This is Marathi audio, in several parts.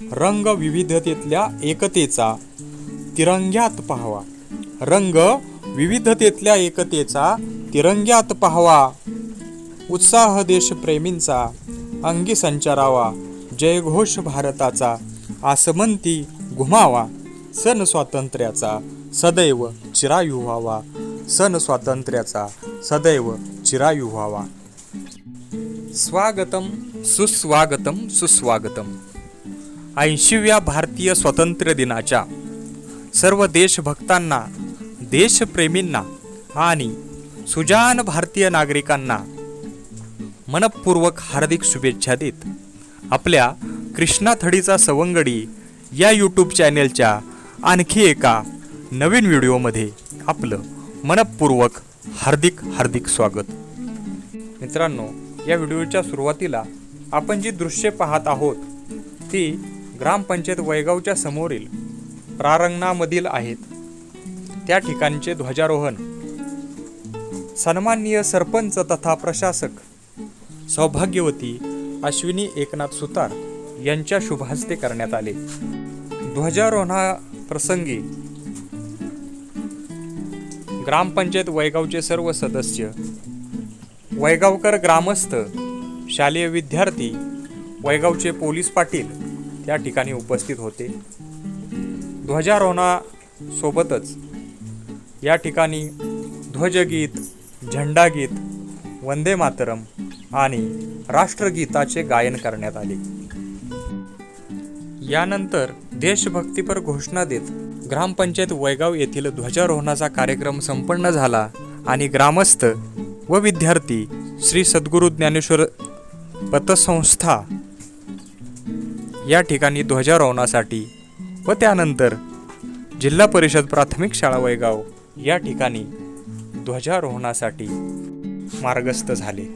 रंग विविधतेतल्या एकतेचा तिरंग्यात पाहावा. रंग विविधतेतल्या एकतेचा तिरंग्यात पाहावा. उत्साह देशप्रेमींचा अंगी संचारावा. जयघोष भारताचा आसमंती घुमावा. सण स्वातंत्र्याचा सदैव चिरायू व्हावा. सण स्वातंत्र्याचा सदैव चिरायू व्हावा. स्वागतम सुस्वागतम सुस्वागतम. 80व्या भारतीय स्वातंत्र्य दिनाच्या सर्व देशभक्तांना, देशप्रेमींना आणि सुजाण भारतीय नागरिकांना मनपूर्वक हार्दिक शुभेच्छा देत आपल्या कृष्णा थडीचा सवंगडी या यूट्यूब चॅनेलच्या आणखी एका नवीन व्हिडिओमध्ये आपलं मनपूर्वक हार्दिक स्वागत. मित्रांनो, या व्हिडिओच्या सुरुवातीला आपण जी दृश्ये पाहत आहोत ती ग्रामपंचायत वैगावच्या समोरील प्रांगणामधील आहेत. त्या ठिकाणचे ध्वजारोहण सन्माननीय सरपंच तथा प्रशासक सौभाग्यवती अश्विनी एकनाथ सुतार यांच्या शुभहस्ते करण्यात आले. ध्वजारोहणाप्रसंगी ग्रामपंचायत वैगावचे सर्व सदस्य, वैगावकर ग्रामस्थ, शालेय विद्यार्थी, वैगावचे पोलीस पाटील त्या ठिकाणी उपस्थित होते. ध्वजारोहणासोबतच या ठिकाणी ध्वजगीत, झेंडागीत, वंदे मातरम आणि राष्ट्रगीताचे गायन करण्यात आले. यानंतर देशभक्तीपर घोषणा देत ग्रामपंचायत वैगाव येथील ध्वजारोहणाचा कार्यक्रम संपन्न झाला आणि ग्रामस्थ व विद्यार्थी श्री सद्गुरू ज्ञानेश्वर पतसंस्था या ठिकाणी ध्वजारोहणासाठी व त्यानंतर जिल्हा परिषद प्राथमिक शाळा वैगाव या ठिकाणी ध्वजारोहणासाठी मार्गस्थ झाले.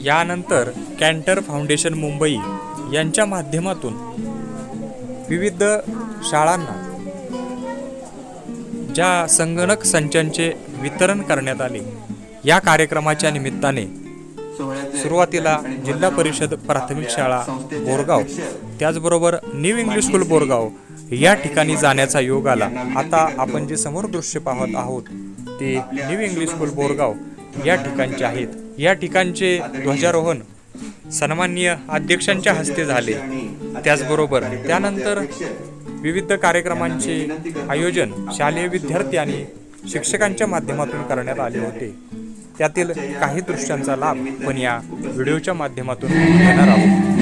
यानंतर कॅन्टर फाउंडेशन मुंबई यांच्या माध्यमातून विविध शाळांना ज्या संगणक संचांचे वितरण करण्यात आले. या कार्यक्रमाच्या निमित्ताने सुरुवातीला जिल्हा परिषद प्राथमिक शाळा बोरगाव, त्याचबरोबर न्यू इंग्लिश स्कूल बोरगाव या ठिकाणी जाण्याचा योग आला. आता आपण जे समोर दृश्य पाहत आहोत ते न्यू इंग्लिश स्कूल बोरगाव या ठिकाणचे आहेत. या ठिकाणचे ध्वजारोहण सन्माननीय अध्यक्षांच्या हस्ते झाले. त्याचबरोबर त्यानंतर विविध कार्यक्रमांचे आयोजन शालेय विद्यार्थी आणि शिक्षकांच्या माध्यमातून करण्यात आले होते. त्यातील काही दृश्यांचा लाभ आपण या व्हिडिओच्या माध्यमातून घेणार आहोत.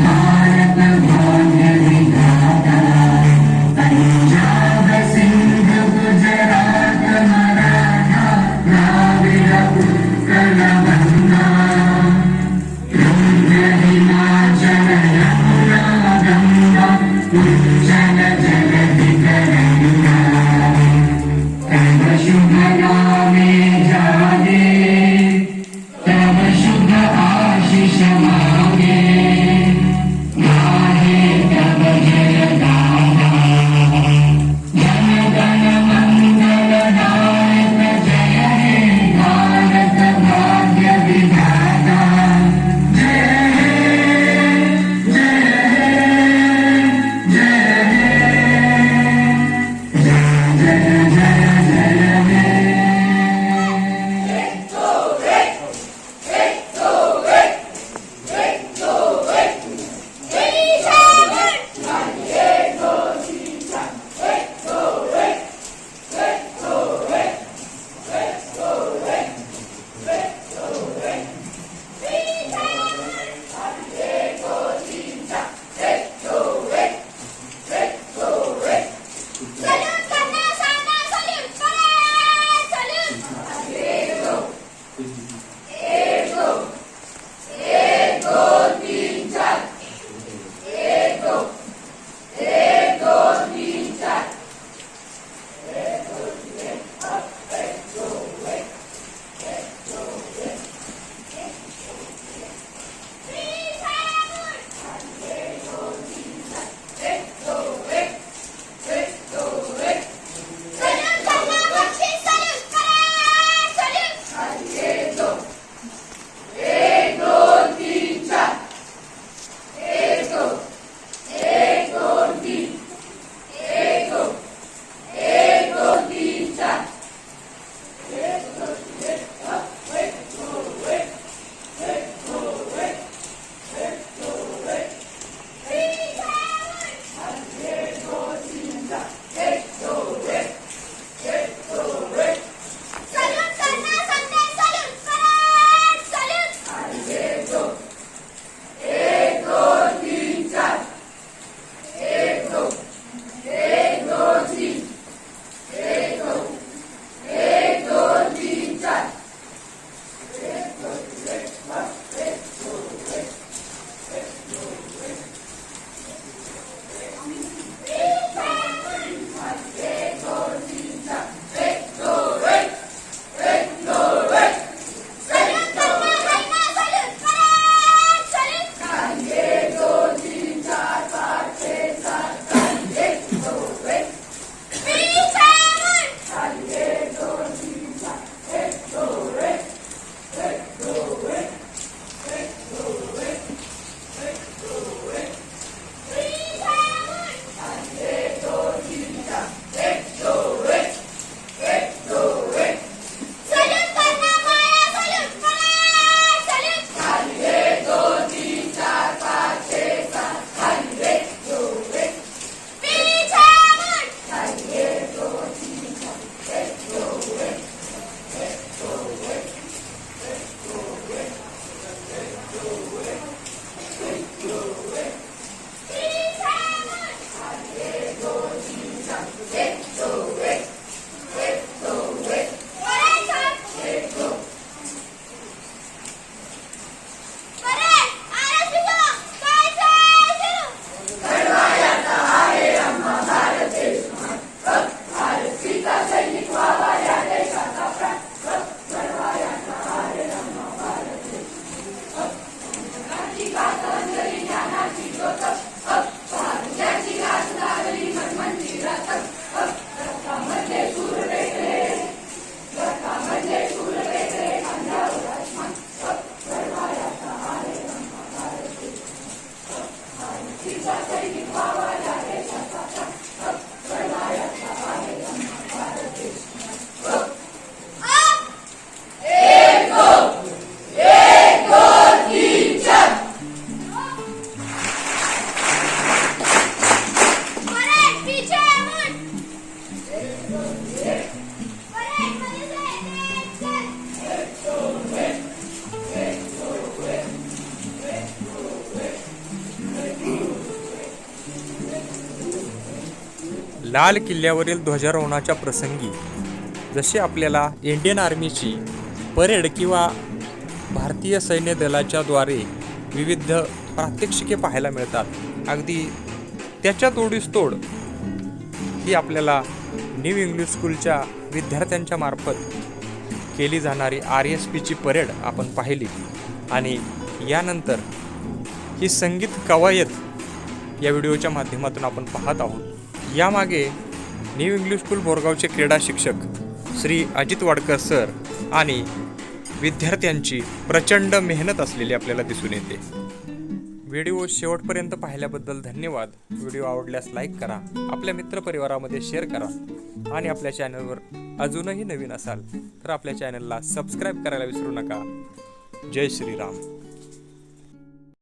लाल किल्ल्यावरील ध्वजारोहणाच्या प्रसंगी जसे आपल्याला इंडियन आर्मीची परेड किंवा भारतीय सैन्य दलाच्या द्वारे विविध प्रात्यक्षिके पाहायला मिळतात, अगदी त्याच्या तोडीस तोड ही आपल्याला न्यू इंग्लिश स्कूलच्या विद्यार्थ्यांच्या मार्फत केली जाणारी RSPची परेड आपण पाहिली. आणि यानंतर ही संगीत कवायत या व्हिडिओच्या माध्यमातून आपण पाहत आहोत. यामागे न्यू इंग्लिश स्कूल बोरगावचे क्रीडा शिक्षक श्री अजित वाडकर सर आणि विद्यार्थ्यांची प्रचंड मेहनत असलेली आपल्याला दिसून येते. व्हिडिओ शेवटपर्यंत पाहिल्याबद्दल धन्यवाद. व्हिडिओ आवडल्यास लाईक करा, आपल्या मित्रपरिवारामध्ये शेअर करा आणि आपल्या चॅनलवर अजूनही नवीन असाल तर आपल्या चॅनलला सबस्क्राईब करायला विसरू नका. जय श्रीराम.